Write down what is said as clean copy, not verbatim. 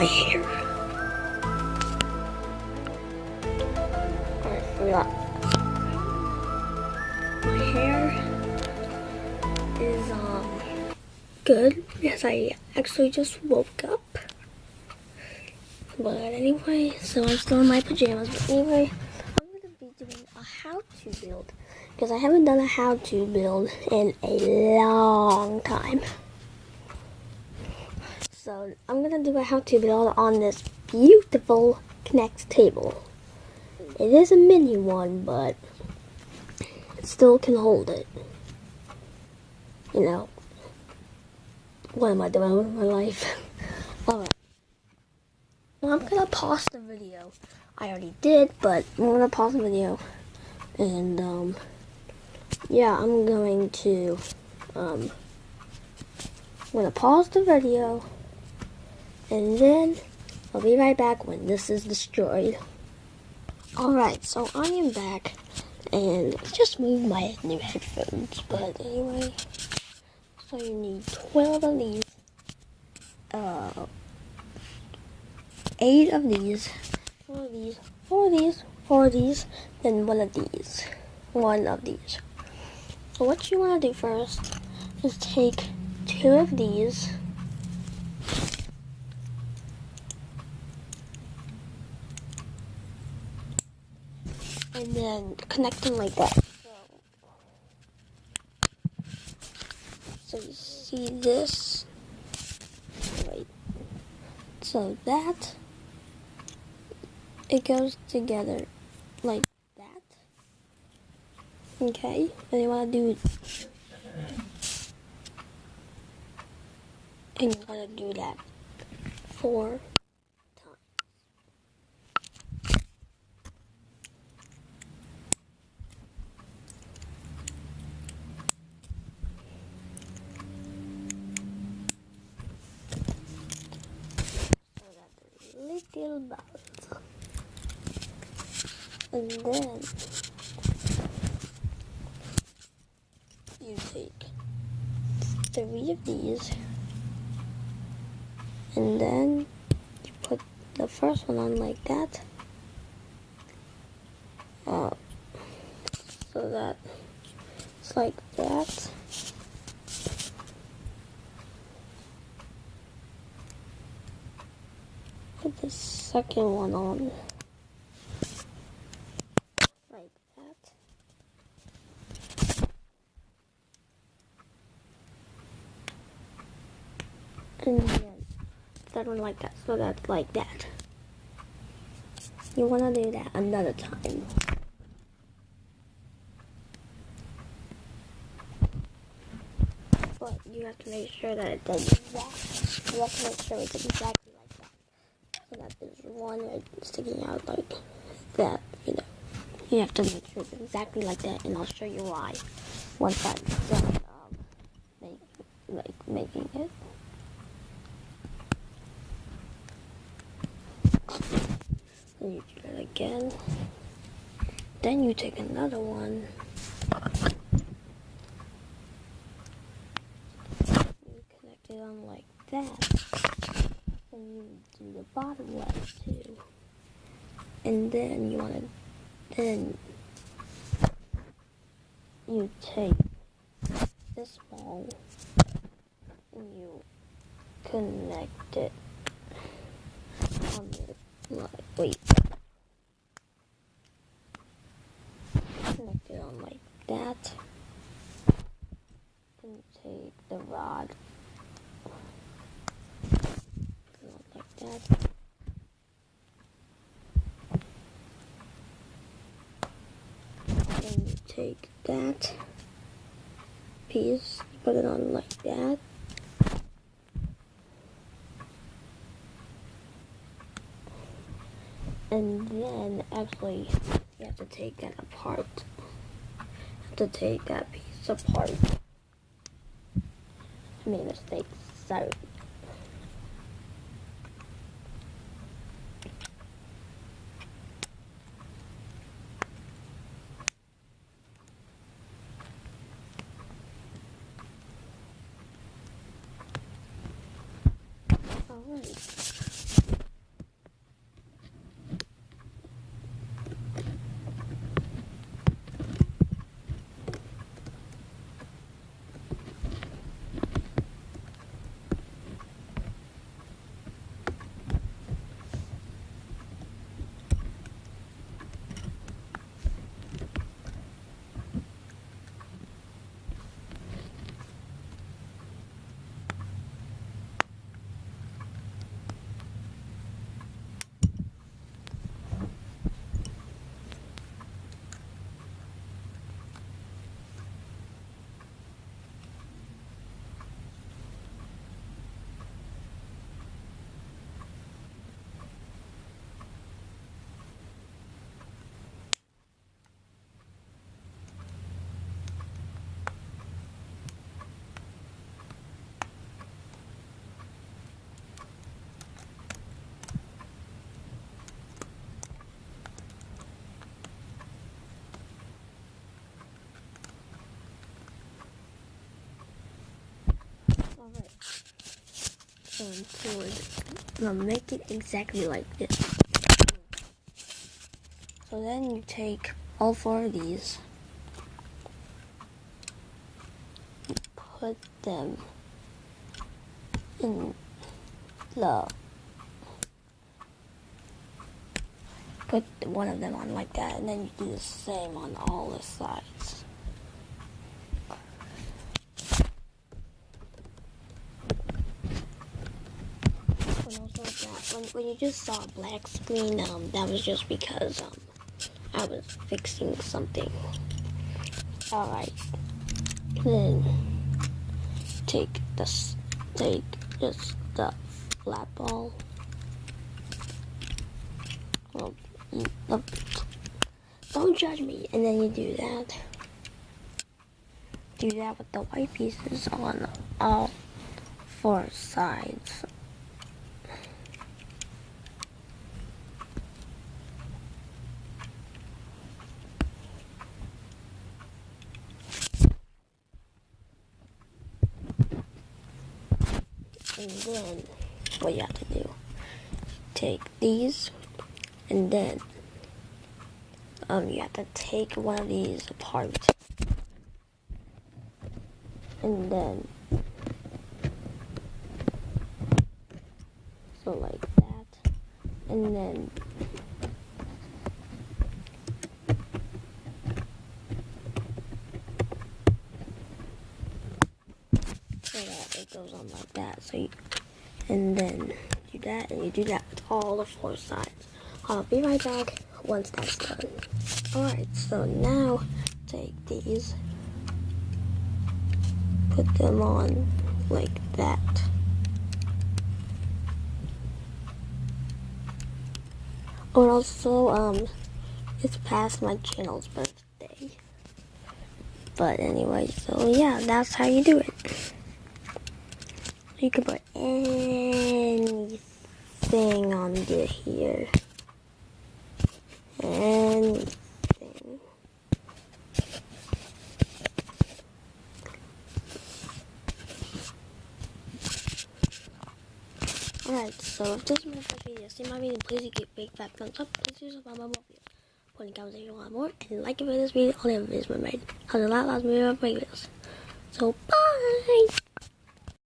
my hair. I forgot. My hair is good because I actually just woke up. But anyway, so I'm still in my pajamas. But anyway, I'm gonna be doing a how-to build because I haven't done a how-to build in a long time. So I'm gonna do a how-to build on this beautiful Knex table. It is a mini one, but it still can hold it. You know, what am I doing with my life? Alright. Well, I'm gonna pause the video. I already did, but I'm gonna pause the video. And, yeah, I'm going to, I'm gonna pause the video. And then I'll be right back when this is destroyed. Alright, so I am back. And just moved my new headphones. But anyway, so you need 12 of these. 8 of these. 4 of these. 4 of these. 4 of these. Then 1 of these. 1 of these. So what you want to do first is take 2 of these. And then connect them like that. So you see this. Wait. So that. It goes together like that. Okay. And you want to do. And you want to do that 4 times. Little balls. And then you take 3 of these and then you put the first one on like that. So that it's like that. Put the second one on like that. And then that one like that. So that's like that. You want to do that another time. But you have to make sure that it does exactly. You have to make sure it's exactly like that. So that there's one right sticking out like that, you know. You have to make sure it's exactly like that, and I'll show you why once I'm done making it. Then you do that again. Then you take another one. You connect it on like that. And you do the bottom left too. And then you want to, then you take this ball and you connect it on the, like, wait. Connect it on like that. Then take the rod like that. Then you take that piece, put it on like that. And then actually you have to take that apart. You have to take that piece apart. I made a mistake, sorry. Alright. Now make it exactly like this. So then you take all 4 of these, you put them in the, put one of them on like that, and then you do the same on all the sides. When you just saw a black screen, that was just because I was fixing something. Alright, then take just the flat ball. Don't judge me. And then you do that. Do that with the white pieces on all 4 sides. And then what you have to do, take these, and then you have to take one of these apart, and then so like that, and then so that it goes on like that. So you, and then do that, and you do that with all the 4 sides. I'll be right back once that's done. Alright, so now take these, put them on like that. Oh, and also, it's past my channel's birthday. But anyway, so yeah, that's how you do it. You can put anything under here. Anything. Alright, so if this is my first video, see my video, please give a big fat thumbs up. Please do subscribe my more videos. Put in comments if you want more. And like if this video, all the other videos were made. I'll do a lot of videos. So bye!